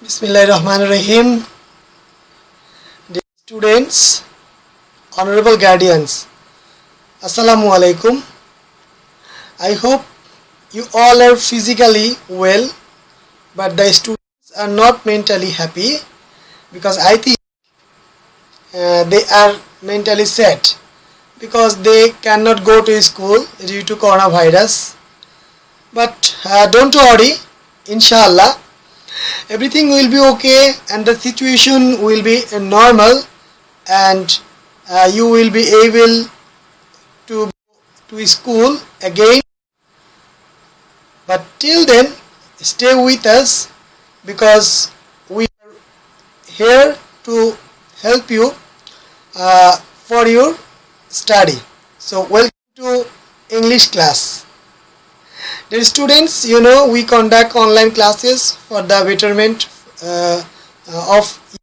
Bismillahirrahmanirrahim. Dear students, honorable guardians, Assalamu alaikum. I hope you all are physically well, but the students are not mentally happy because I think they are mentally sad because they cannot go to school due to coronavirus. But don't worry, inshallah. Everything will be okay and the situation will be normal and you will be able to go to school again. But till then, stay with us because we are here to help you for your study. So welcome to English class. Dear students, you know we conduct online classes for the betterment of you.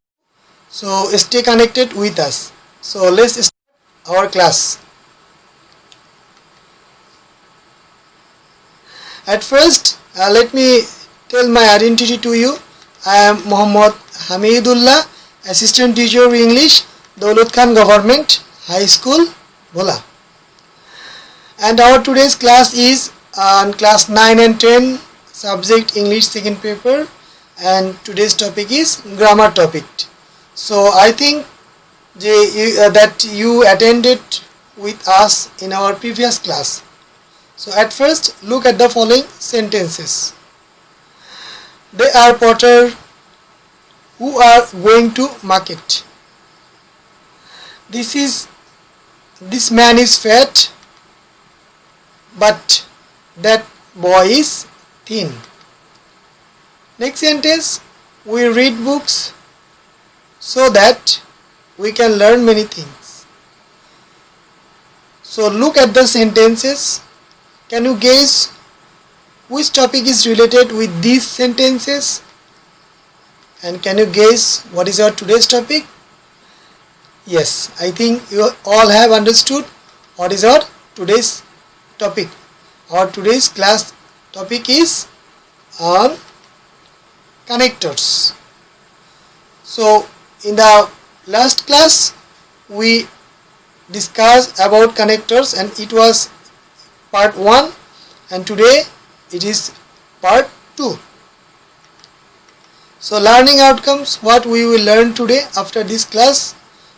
So stay connected with us. So let's start our class. At first, let me tell my identity to you. I am Muhammad Hamidullah, Assistant Teacher English, Daulat Khan Government High School, Bhola. And our today's class is on class 9 and 10, subject English second paper, and today's topic is grammar topic. So I think that you attended with us in our previous class. So at first, look at the following sentences. They are potter who are going to market. This man is fat, but that boy is thin. Next sentence, we read books so that we can learn many things. So look at the sentences. Can you guess which topic is related with these sentences? And can you guess what is our today's topic? Yes, I think you all have understood what is our today's topic. Our today's class topic is on connectors. So in the last class we discussed about connectors and it was part 1 and today it is part 2. So learning outcomes, what we will learn today after this class,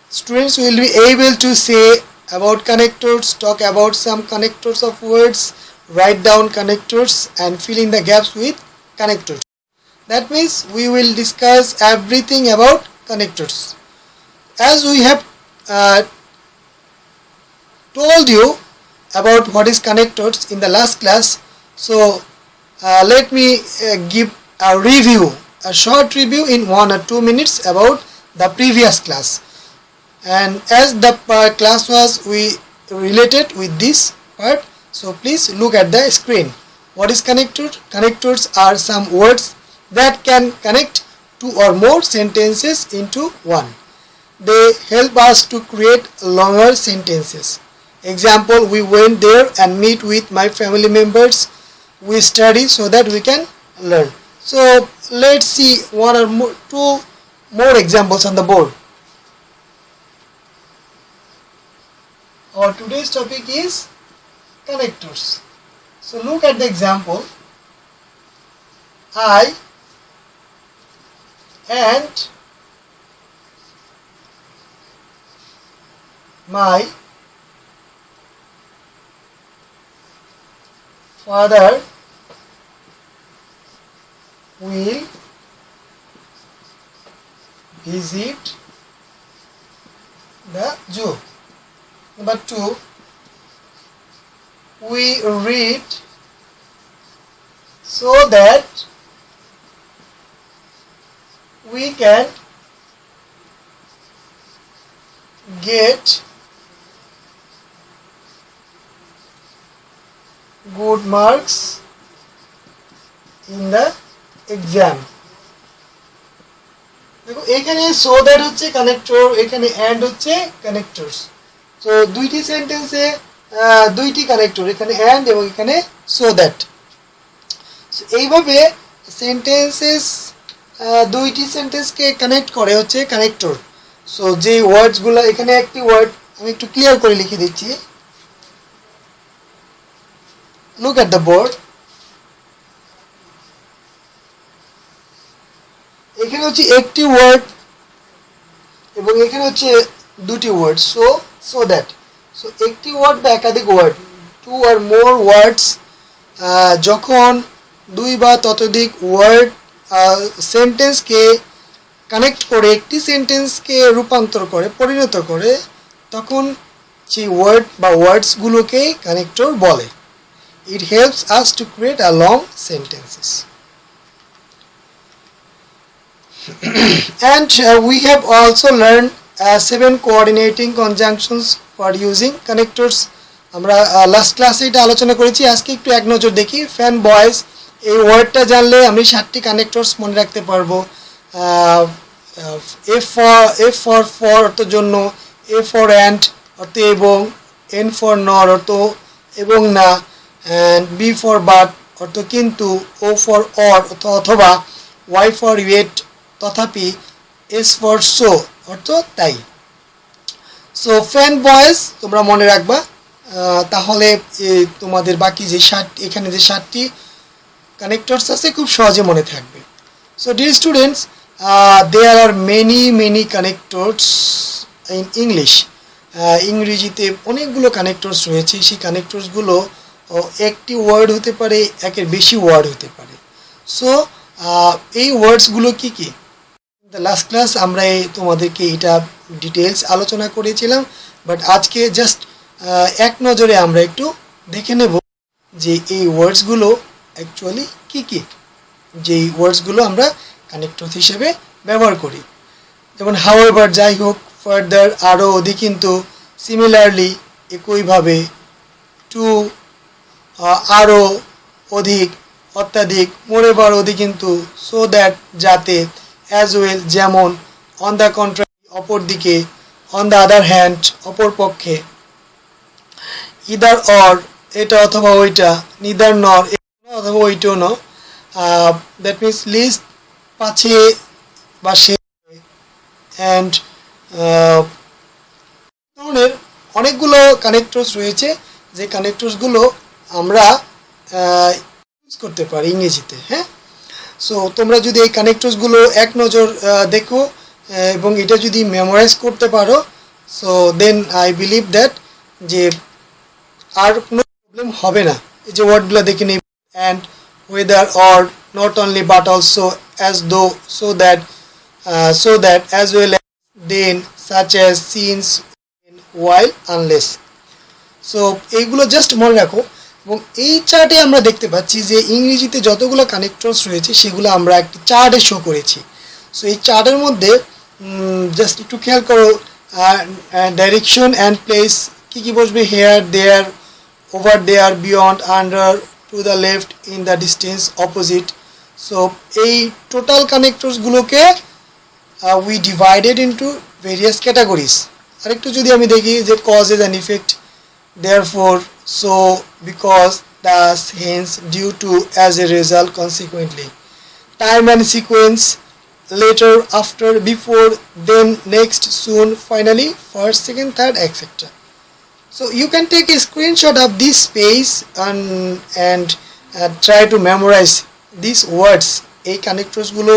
students will be able to say about connectors, talk about some connectors of words, write down connectors and fill in the gaps with connectors. That means we will discuss everything about connectors. As we have told you about what is connectors in the last class, so let me give a review, a short review in 1 or 2 minutes about the previous class. And as the class was related with this part, so please look at the screen. What is connector? Connectors are some words that can connect 2 or more sentences into one. They help us to create longer sentences. Example, we went there and meet with my family members. We study so that we can learn. So let's see 1 or 2 more examples on the board. Our today's topic is connectors. So look at the example. I and my father will visit the zoo. Number 2, we read so that we can get good marks in the exam. দেখো এখানে so that হচ্ছে connector, এখানে and হচ্ছে connectors. So দুইটি সেন্টেন্সে দুইটি connector, এখানে and এবং এখানে so that. So এইভাবে সেন্টেন্সেস দুইটি সেন্টেন্সকে কানেক্ট করে হচ্ছে কানেক্টর। সো যে ওয়ার্ডসগুলো, এখানে একটি ওয়ার্ড আমি একটু ক্লিয়ার করে লিখে দিচ্ছি। Look at the board. এখানে হচ্ছে একটি ওয়ার্ড এবং এখানে হচ্ছে দুটি word. So so that, so একটি ওয়ার্ড বা একাধিক ওয়ার্ড, টু আর মোর ওয়ার্ডস, যখন দুই বা ততোধিক ওয়ার্ড সেন্টেন্সকে কানেক্ট করে একটি সেন্টেন্সকে রূপান্তর করে, পরিণত করে, তখন সেই ওয়ার্ড বা ওয়ার্ডসগুলোকে কানেক্টর বলে। It helps us to create a long sentences. And we have also learned 7 coordinating conjunctions for using connectors. আমরা লাস্ট ক্লাসে এটা আলোচনা করেছি। আজকে একটু এক নজর দেখি। ফ্যান বয়েজ, এই ওয়ার্ডটা জানলে আমি 7টি কানেক্টরস মনে রাখতে পারবো। এফ ফর অর্থ জন্য, এ ফর অ্যান্ড অর্থ এবং, এন ফর নর অর্থ এবং না, অ্যান্ড বি ফর বাট অর্থ কিন্তু, ও ফর অর অর্থ অথবা, ওয়াই ফর ইয়েট তথাপি, এস ফর সো অর্থ তাই। সো ফ্যান বয়েজ তোমরা মনে রাখবা, তাহলে তোমাদের বাকি যে এখানে যে 7টি কানেক্টরস আছে খুব সহজে মনে থাকবে। So dear students, there are many connectors in English. ইংরেজিতে অনেকগুলো কানেক্টরস রয়েছে। সেই কানেক্টরসগুলো একটি ওয়ার্ড হতে পারে, একের বেশি ওয়ার্ড হতে পারে। সো এই ওয়ার্ডসগুলো কি কি? দ্য লাস্ট ক্লাস আমরা তোমাদেরকে এটা ডিটেলস আলোচনা করেছিলাম, বাট আজকে জাস্ট এক নজরে আমরা একটু দেখে নেব যে এই ওয়ার্ডসগুলো অ্যাকচুয়ালি কি কি, যেই ওয়ার্ডসগুলো আমরা কানেক্টর হিসেবে ব্যবহার করি। যেমন হাউএভার, যাই হোক, ফার্দার আরও, অধিক কিন্তু, সিমিলারলি একইভাবে, টু আরও, অধিক, অত্যাধিক, মোরেভার অধিক কিন্তু, সো দ্যাট যাতে, অ্যাজ ওয়েল যেমন, অন দ্য কন্ট্রারি অপরদিকে, অন দ্য আদার হ্যান্ড অপর পক্ষে, ইদার অর এটা অথবা ওইটা, নিদার নর অথবা ওইটাও ন, দ্যাট মিনস লিস্ট পাছে বা সে, অ্যান্ড ধরনের অনেকগুলো কানেক্টরস রয়েছে যে কানেক্টরসগুলো আমরা ইউজ করতে পারি ইংরেজিতে। হ্যাঁ, সো তোমরা যদি এই কানেক্টরসগুলো এক নজর দেখো এবং এটা যদি মেমোরাইজ করতে পারো, so then I believe that যে আর কোনো প্রবলেম হবে না। এই যে ওয়ার্ডগুলো দেখে নিই, and, whether, or, not only but also, as though, so that, as well as, then, such as, since, while, unless. So এইগুলো জাস্ট মনে রাখো। এবং এই চার্টে আমরা দেখতে পাচ্ছি যে ইংরেজিতে যতগুলো কানেক্টরস রয়েছে সেগুলো আমরা একটি চার্টে শো করেছি। সো এই চার্টের মধ্যে জাস্ট একটু খেয়াল করো, ডাইরেকশন অ্যান্ড প্লেস কী কী বসবে, here, there, over there, beyond, under, to the left, in the distance, opposite. So এই টোটাল কানেক্টরসগুলোকে we divided into various categories. আরেকটু যদি আমি দেখি যে causes and effect, therefore, so, because, thus, hence, due to, as a result, consequently. Time and sequence, later, after, before, then, next, soon, finally, first, second, third, etc. So you can take a screenshot of this page and try to memorize these words. এই কানেক্টরসগুলো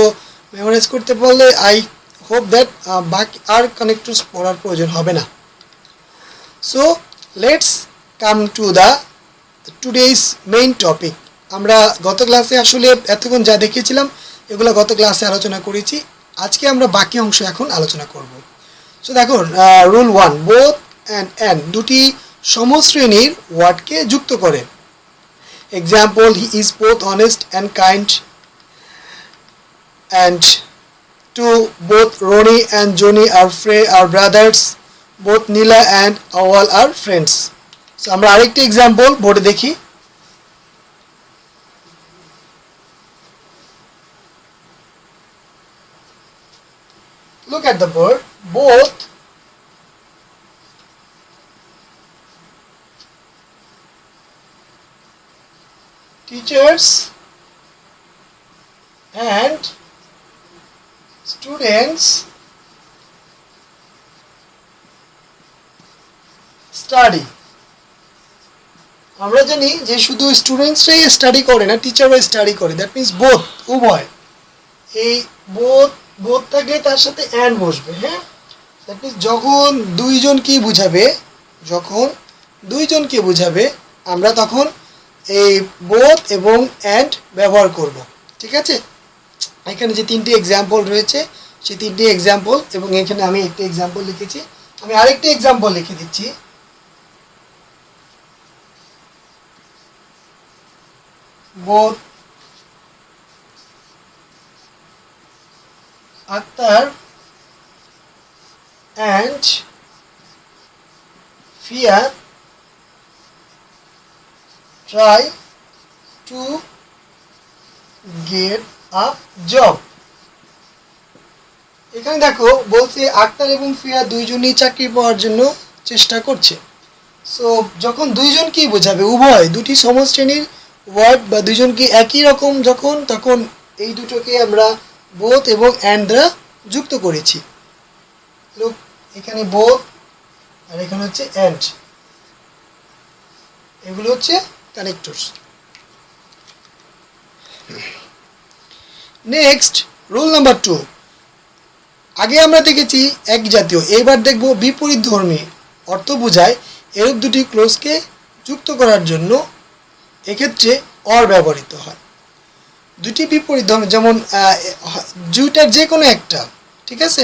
memorise করতে পারলে I hope that বাকি আর connectors পড়ার প্রয়োজন হবে না। So let's come to the today's main topic. আমরা গত ক্লাসে আসলে এতক্ষণ যা দেখেছিলাম এগুলো গত ক্লাসে আলোচনা করেছি। আজকে আমরা বাকি অংশ এখন আলোচনা করব। সো দেখো, রুল 1, বোথ অ্যান্ড দুটি সমশ্রেণীর ওয়ার্ডকে যুক্ত করে। Example, he is both honest and kind, and two, both Roni and Johnny are brothers, both Nila and Awal are friends. So আমরা আরেকটি এক্সাম্পল বোর্ডে দেখি। Look at the board. Both teachers and students study. আমরা জানি যে শুধু স্টুডেন্টসরাই স্টাডি করে না, টিচারও স্টাডি করে। দ্যাট মিন্স বোথ, উভয়। এই বোথ থাকলে তার সাথে অ্যান্ড বসবে। হ্যাঁ, দ্যাট মিন্স যখন দুইজনকে বুঝাবে আমরা তখন এই বোথ এবং অ্যান্ড ব্যবহার করব। ঠিক আছে, এখানে যে তিনটি এক্সাম্পল রয়েছে সেই তিনটি এক্সাম্পল, এবং এখানে আমি একটা এক্সাম্পল লিখেছি। আমি আরেকটি এক্সাম্পল লিখে দিচ্ছি। both Akhtar and Fia try to get a job. এখানে দেখো বলছে আক্তার এবং ফিয়া দুইজনই চাকরি পাওয়ার জন্য চেষ্টা করছে। সো যখন দুইজনকেই বোঝাবে, উভয় দুটি সমশ্রেণীর ওয়ার্ড বা দুইজনকে একই রকম যখন, তখন এই দুটোকে আমরা বোথ এবং অ্যান্ড দ্বারা যুক্ত করেছি। লোক এখানে বোথ আর এখানে হচ্ছে অ্যান্ড, এগুলো হচ্ছে কানেক্টরস। Next rule number 2। আগে আমরা দেখেছি এক জাতীয়, এবার দেখব বিপরীত ধর্মী অর্থ বোঝায় এরূপ দুটি ক্লোজকে যুক্ত করার জন্য এক্ষেত্রে অর ব্যবহৃত হয়। দুটি বিপরীত ধর্মী, যেমন দুইটার যে কোনো একটা। ঠিক আছে,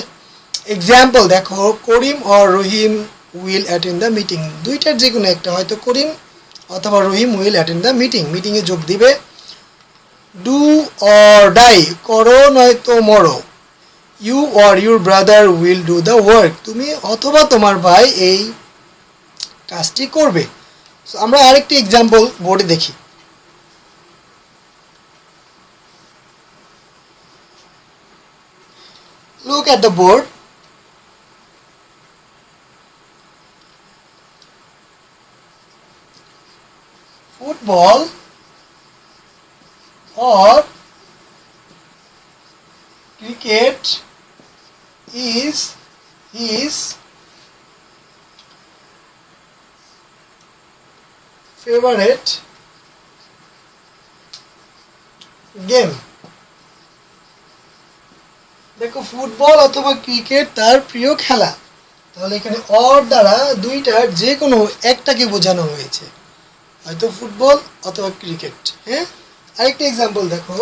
এক্সাম্পল দেখো, Karim or Rahim will attend the meeting. দুইটার যে কোনো একটা, হয়তো করিম অথবা Rahim will attend the meeting, মিটিংয়ে যোগ দিবে। ডু অর ডাই, করো নয়তো মরো। You or your brother will do the work, তুমি অথবা তোমার ভাই এই কাজটি করবে। সো আমরা আরেকটি এক্সাম্পল বোর্ডে দেখি। Look at the board. Football or cricket is his favorite game. দেখো, ফুটবল অথবা ক্রিকেট তার প্রিয় খেলা। তাহলে এখানে অর দ্বারা দুইটার যে কোনো একটাকে বোঝানো হয়েছে, হয়তো ফুটবল অথবা ক্রিকেট। হ্যাঁ, আরেকটা এক্সাম্পল দেখো,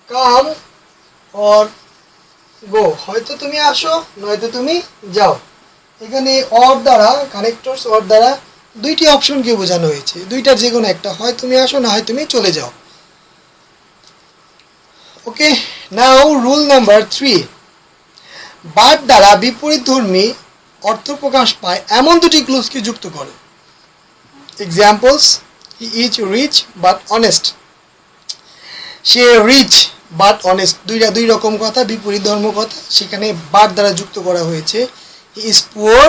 কাম অর গো, হয়তো তুমি আসো নয়তো তুমি যাও। এখানে অর দ্বারা, কানেক্টরস অর দ্বারা দুইটি অপশনকে বোঝানো হয়েছে, দুইটার যে কোনো একটা, হয় তুমি আসো না হয় তুমি চলে যাও। ওকে, নাও রুল নাম্বার 3। বাট দ্বারা বিপরীত ধর্মী অর্থ প্রকাশ পায় এমন দুটি ক্লোজকে যুক্ত করে। Examples, he is rich but honest. সে রিচ বাট অনেস্ট, দুই রকম কথা, বিপরীত ধর্ম কথা, সেখানে বাট দ্বারা যুক্ত করা হয়েছে। He is poor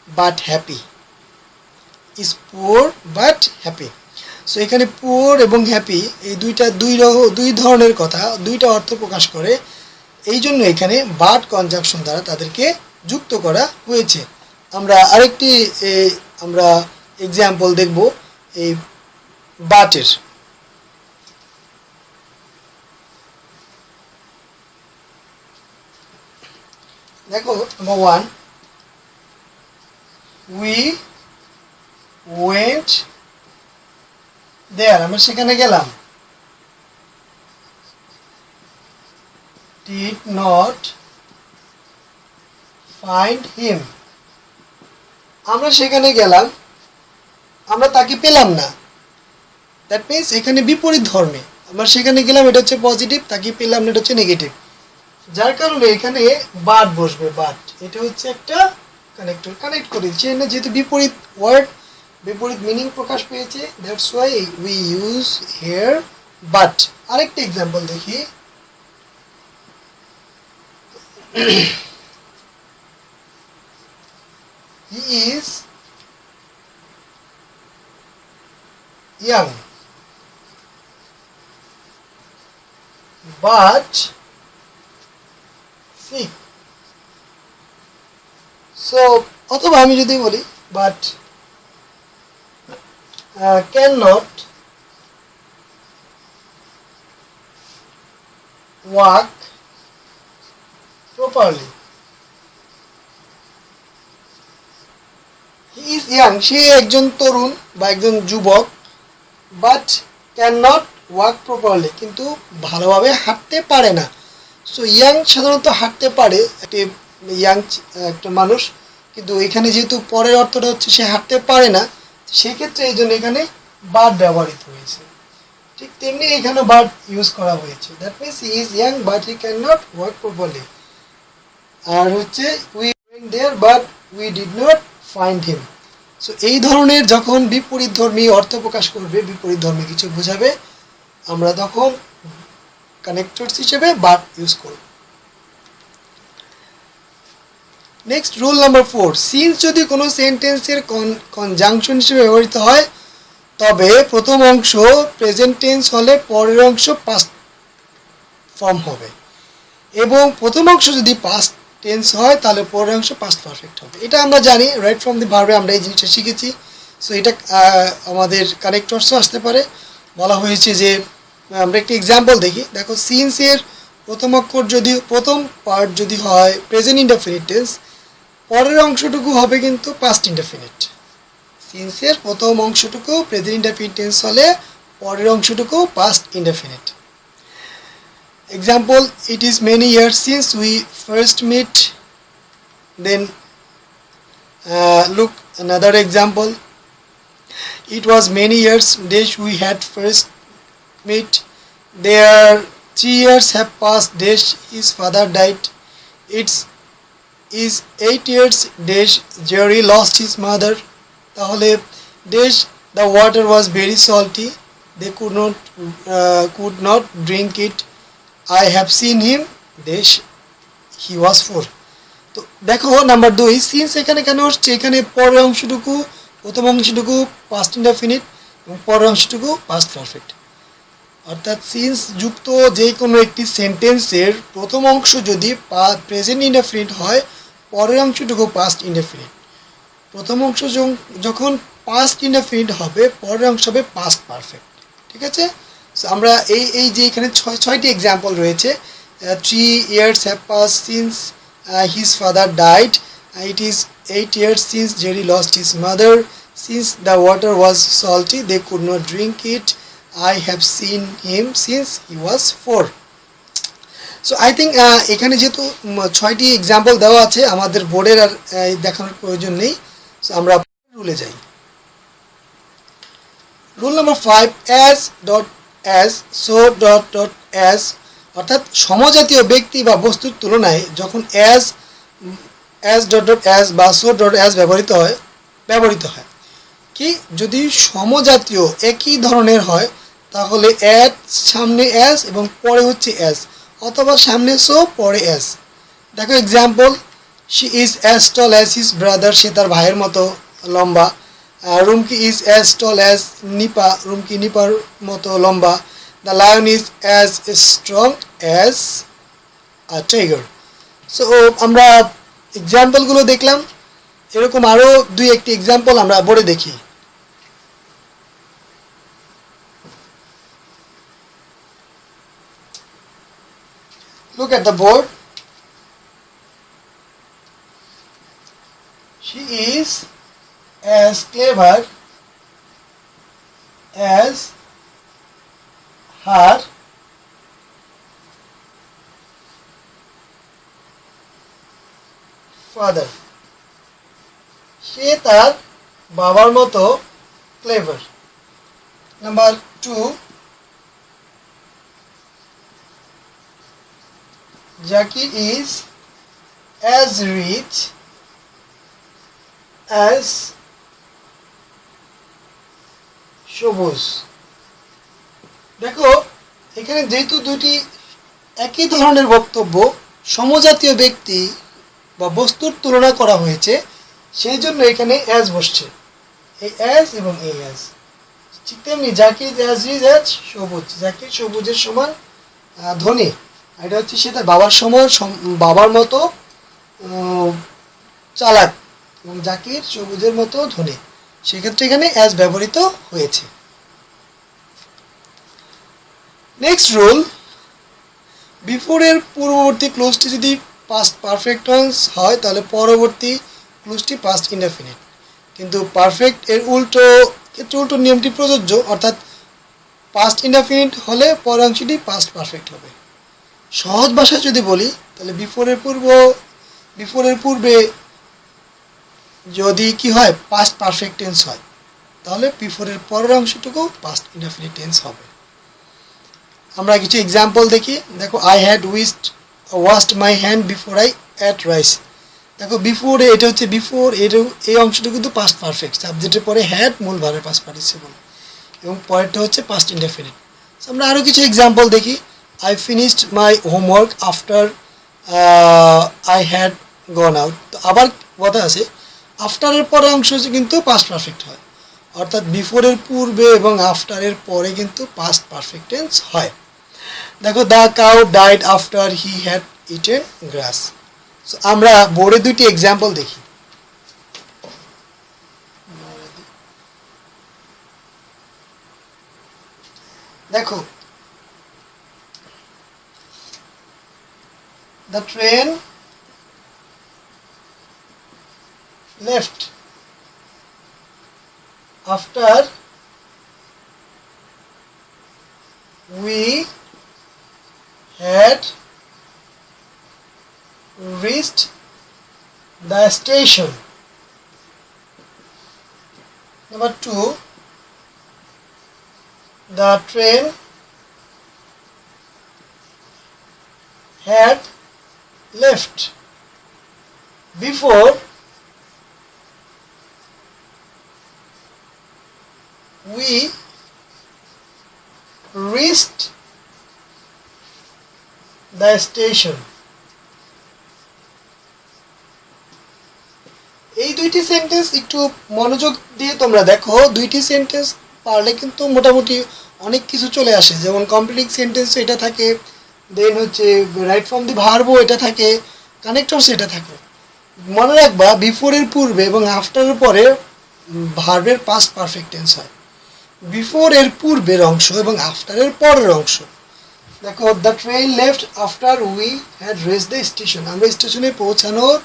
but happy, is poor but happy. So এখানে পুয়ার এবং হ্যাপি এই দুই ধরনের কথা, দুইটা অর্থ প্রকাশ করে, এই জন্য এখানে বাট কনজাংশন দ্বারা তাদেরকে যুক্ত করা হয়েছে। আমরা আরেকটি আমরা এক্সাম্পল দেখব এই বাটের। দেখো, নাম্বার 1, উই ওয়েন্ট দেয়ার, আমরা সেখানে গেলাম। did not find him, আমরা সেখানে গেলাম, আমরা তাকে পেলাম না। দ্যাট মিন্স এখানে বিপরীত ধর্মে, আমরা সেখানে গেলাম এটা হচ্ছে পজিটিভ, তাকে পেলাম না এটা হচ্ছে নেগেটিভ, যার কারণে এখানে বাট বসবে। বাট এটা হচ্ছে একটা কানেক্টর, কানেক্ট করে দিচ্ছে না, যেহেতু বিপরীত ওয়ার্ড, বিপরীত মিনিং প্রকাশ পেয়েছে, that's why we use here but. আরেকটা এক্সাম্পল দেখি। হি is young, but sick. So অথবা আমি যদি বলি but cannot walk properly. He is young, সে একজন তরুণ বা একজন যুবক, but cannot walk properly, কিন্তু ভালোভাবে হাঁটতে পারে না। সো ইয়াং সাধারণত হাঁটতে পারে, একটি ইয়াং একটা মানুষ, কিন্তু এখানে যেহেতু পরের অর্থটা হচ্ছে সে হাঁটতে পারে না, সেক্ষেত্রে এই জন্য এখানে বাট ব্যবহৃত হয়েছে। ঠিক তেমনি এখানে বাট ইউজ করা হয়েছে, that means he is young but he can not walk properly. আর হচ্ছে we went there but we did not find him. So এই ধরনের যখন বিপরীতধর্মী অর্থ প্রকাশ করবে, বিপরীতধর্মী কিছু বোঝাবে, আমরা তখন কানেক্টরস হিসেবে বাট ইউজ করব। নেক্সট রুল নাম্বার 4, সিন্স যদি কোনো সেন্টেন্সের কনজাংশন হিসেবে ব্যবহৃত হয় তবে প্রথম অংশ প্রেজেন্ট টেন্স হলে পরের অংশ পাস্ট ফর্ম হবে, এবং প্রথম অংশ যদি পাস্ট টেন্স হয় তাহলে পরের অংশ পাস্ট পারফেক্ট হবে। এটা আমরা জানি, রাইট ফ্রম দি ভার্বে আমরা এই জিনিসটা শিখেছি। সো এটা আমাদের কানেক্টরসও আসতে পারে। বলা হয়েছে যে আমরা একটি এক্সাম্পল দেখি, দেখো সিন্সের প্রথম অক্ষর যদি প্রথম পার্ট যদি হয় প্রেজেন্ট ইনডেফিনিট টেন্স, পরের অংশটুকু হবে কিন্তু পাস্ট ইনডেফিনিট। সিন্সের প্রথম অংশটুকু প্রেজেন্ট ইনডেফিনিট টেন্স হলে পরের অংশটুকু past indefinite. Example, it is many years since we first met. Then look another example. It was many years dash we had first met. There 3 years have passed dash his father died. It's is 8 years dash Jerry lost his mother. তাহলে dash the water was very salty. They could not drink it. I have seen him dash he was 4. তো দেখো number 2, since এখানে কেন হচ্ছে, এখানে পরের অংশটুকু প্রথম অংশটুকু পাস্ট ইনডেফিনিট এবং পরের অংশটুকু পাস্ট পারফেক্ট। অর্থাৎ সিন্স যুক্ত যে কোনো একটি সেন্টেন্সের প্রথম অংশ যদি প্রেজেন্ট ইনডেফিনিট হয়, পরের অংশটুকু পাস্ট ইনডেফিনিট। প্রথম অংশ যখন পাস্ট ইনডেফিনিট হবে, পরের অংশ হবে পাস্ট পারফেক্ট। ঠিক আছে? সো আমরা এই যে এখানে ছয়টি এক্সাম্পল রয়েছে, 3 years have passed since his father died, it is 8 years since Jerry lost his mother, since the water was salty they could not drink it, I have seen him since he was 4. So I think এখানে যেহেতু 6টি example দেওয়া আছে, আমাদের বোর্ডের আর দেখানোর প্রয়োজন নেই। সো আমরা রুলে যাই। Rule number 5, as dot as so dot dot as, অর্থাৎ সমজাতীয় ব্যক্তি বা বস্তুর তুলনায় যখন as dot dot as বা so dot as ব্যবহৃত হয় কি, যদি সমজাতীয় একই ধরনের হয় তাহলে at সামনে as এবং পরে হচ্ছে as, অথবা সামনে so পরে as। দেখো example, she is as tall as his brother, সে তার ভাইয়ের মতো লম্বা। Rumki is as tall as Nipa, Rumki নিপার মতো লম্বা। The lion is as strong as a tiger. So আমরা এক্সাম্পলগুলো দেখলাম, এরকম আরও 2-1টি এক্সাম্পল আমরা বোর্ডে দেখি। Look at the board. She is as clever as her father. সে তার বাবার মতো clever. Number 2, Jackie is as rich as সবুজ। দেখো এখানে যেহেতু দুটি একই ধরনের বক্তব্য, সমজাতীয় ব্যক্তি বা বস্তুর তুলনা করা হয়েছে, সেই জন্য এখানে অ্যাজ বসছে, এই অ্যাজ এবং এই অ্যাজ। ঠিক তেমনি জাকির অ্যাজ রিচ অ্যাজ সবুজ, জাকির সবুজের সমান ধনী, এটা হচ্ছে সে তার বাবার বাবার মতো চালাক এবং জাকির সবুজের মতো ধনী, সেক্ষেত্রে এখানে অ্যাজ ব্যবহৃত হয়েছে। নেক্সট রুল, বিফোরের পূর্ববর্তী ক্লোজটি যদি পাস্ট পারফেক্ট টেন্স হয় তাহলে পরবর্তী ক্লোজটি পাস্ট ইনডেফিনিট, কিন্তু পারফেক্ট এর ক্ষেত্রে উল্টো নিয়মটি প্রযোজ্য, অর্থাৎ পাস্ট ইনডেফিনিট হলে পরের অংশটি পাস্ট পারফেক্ট হবে। সহজ ভাষায় যদি বলি তাহলে বিফোরের পূর্বে যদি কি হয় পাস্ট পারফেক্ট টেন্স হয় তাহলে বিফোরের পরের অংশটুকু পাস্ট ইনডেফিনিট টেন্স হবে। আমরা কিছু এক্সাম্পল দেখি। দেখো, I had washed my hand before I ate rice. দেখো বিফোর, এটা হচ্ছে বিফোর, এই অংশটা কিন্তু পাস্ট পারফেক্ট, সাবজেক্টের পরে হ্যাড মূল ভার্বের পাস্ট পার্টিসিপল এবং পরেরটা হচ্ছে পাস্ট ইনডেফিনিট। আমরা আরও কিছু এক্সাম্পল দেখি। I finished my homework after I had gone out. তো আবার কথা আছে, আফটারের পরে অংশ কিন্তু পাস্ট পারফেক্ট হয়, অর্থাৎ বিফোরের পূর্বে এবং আফটারের পরে কিন্তু পাস্ট পারফেক্ট টেন্স হয়। দেখো, the cow died after he had eaten glass. So আমরা বোর্ডে দুইটি এক্সাম্পল দেখি। দেখো, the train left after we had reached the station. Number 2, the train had left before we reached the station. এই দুইটি sentence একটু মনোযোগ দিয়ে তোমরা দেখো, দুইটি সেন্টেন্স পারলে কিন্তু মোটামুটি অনেক কিছু চলে আসে। যেমন কমপ্লিটিং সেন্টেন্স এটা থাকে, দেন হচ্ছে রাইট ফ্রম দি ভার্বও এটা থাকে, কানেক্টরস এটা থাকে। মনে রাখবা বিফোরের পূর্বে এবং আফটারের পরে ভার্বের পাস্ট পারফেক্ট টেন্স হয়। বিফোর এর পূর্বের অংশ এবং আফটারের পরের অংশ। দেখো, the train left after we had reached the station. আমরা স্টেশনে পৌঁছানোর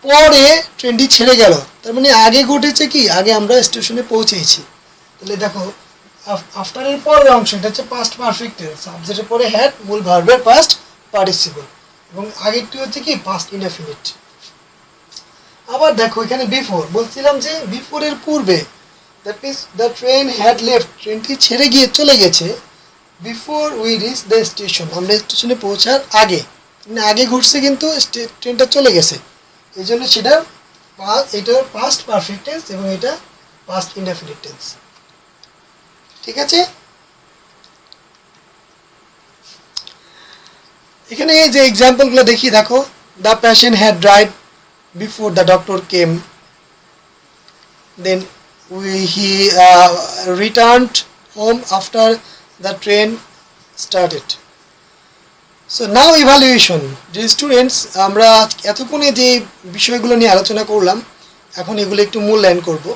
পরে ট্রেনটি ছেড়ে গেল, তার মানে আগে ঘটেছে কি, আগে আমরা স্টেশনে পৌঁছেছি। তাহলে দেখো, আফটারের পরের অংশ এটা হচ্ছে পাস্ট পারফেক্ট টেন্স, সাবজেক্টের পরে হ্যাড মূল ভার্বের পাস্ট পার্টিসিপল এবং আগেরটি হচ্ছে কি পাস্ট ইনডেফিনিট। আবার দেখো এখানে বিফোর, বলছিলাম যে বিফোরের পূর্বে, that means the train had left, ট্রেনটি ছেড়ে গিয়ে চলে গেছে before we reach the station, আমরা স্টেশনে পৌঁছার আগে, মানে আগে ঘুরছে কিন্তু ট্রেনটা চলে গেছে, এই জন্য সেটা এটার পাস্ট পারফেক্ট টেন্স এবং এটা পাস্ট ইনডেফিনিট টেন্স। ঠিক আছে, এখানে যে এক্সাম্পলগুলো দেখি। দেখো, the patient had died before the doctor came, then he returned home after the train started. So now evaluation. যে স্টুডেন্টস, আমরা এতক্ষণে যে বিষয়গুলো নিয়ে আলোচনা করলাম, এখন এগুলো একটু মূল্যায়ন করব।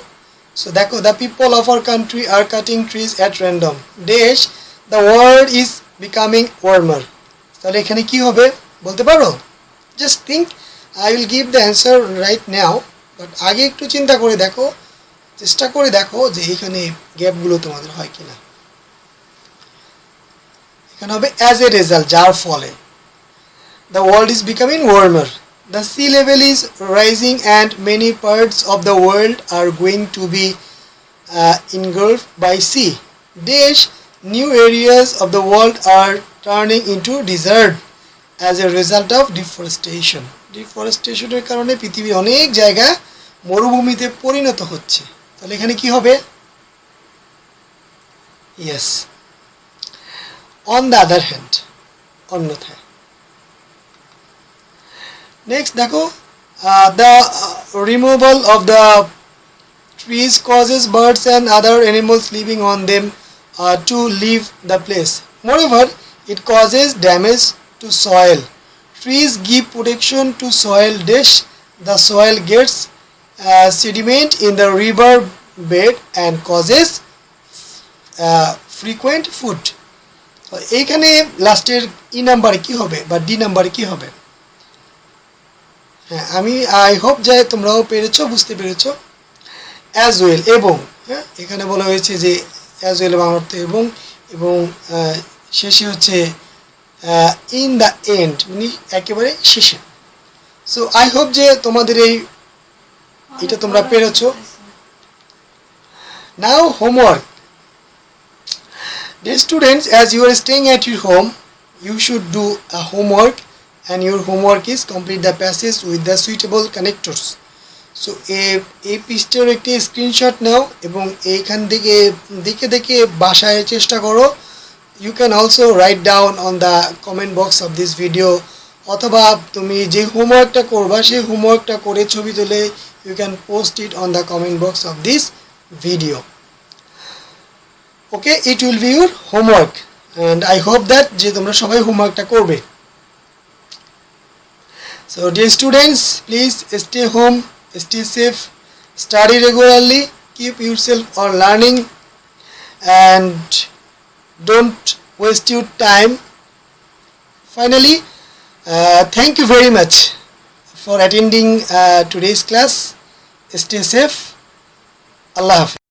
সো দেখো, the people of our country are cutting trees at random, dash the world is becoming warmer. তাহলে এখানে কি হবে বলতে পারো? Just think, I will give the answer right now, but আগে একটু চিন্তা করে দেখো, চেষ্টা করে দেখো যে এখানে গ্যাপগুলো তোমাদের হয় কিনা। এখানে হবে অ্যাজ এ রেজাল্ট, যার ফলে। The world is becoming warmer, the sea level is rising and many parts of the world are going to be engulfed by sea. Dash, new areas of the world are turning into desert as a result of deforestation. ডিফরেস্টেশনের কারণে পৃথিবীর অনেক জায়গা মরুভূমিতে পরিণত হচ্ছে। তাহলে এখানে কি হবে? Yes, on the other hand, অন্যথায়। নেক্সট দেখো, the removal of the trees causes birds and other animals living on them to leave the place. Moreover, it causes damage to soil. Trees give protection to soil dish. The soil gets sediment in the river bed and causes frequent food. তো এইখানে লাস্টের ই নাম্বারে কি হবে বা D নাম্বারে কি হবে? হ্যাঁ, আমি আই হোপ যে তোমরাও পেরেছো, বুঝতে পেরেছো। অ্যাজ ওয়েল, এবং, হ্যাঁ, এখানে বলা হয়েছে যে অ্যাজ ওয়েল বাংলা অর্থ এবং, এবং শেষে হচ্ছে ইন দ্য এন্ড, মানে একেবারে শেষে। সো আই হোপ যে তোমাদের এটা তোমরা পেরেছো। নাও homework. Dear students, as you are staying at your home, you should do a homework, and your homework is complete the passage with the suitable connectors. So এই পৃষ্ঠার একটি স্ক্রিনশট নাও এবং এইখান থেকে দেখে দেখে বাসায় চেষ্টা করো। You can also write down on the comment box of this video, অথবা তুমি যে হোমওয়ার্কটা করবা সেই হোমওয়ার্কটা করে ছবি তুলে you can post it on the comment box of this video. Okay, it will be your homework, and I hope that যে তোমরা সবাই হোমওয়ার্কটা করবে। So dear students, please stay home, stay safe, study regularly, keep yourself on learning, and don't waste your time. Finally, thank you very much for attending today's class. Stay safe. Allah Hafiz.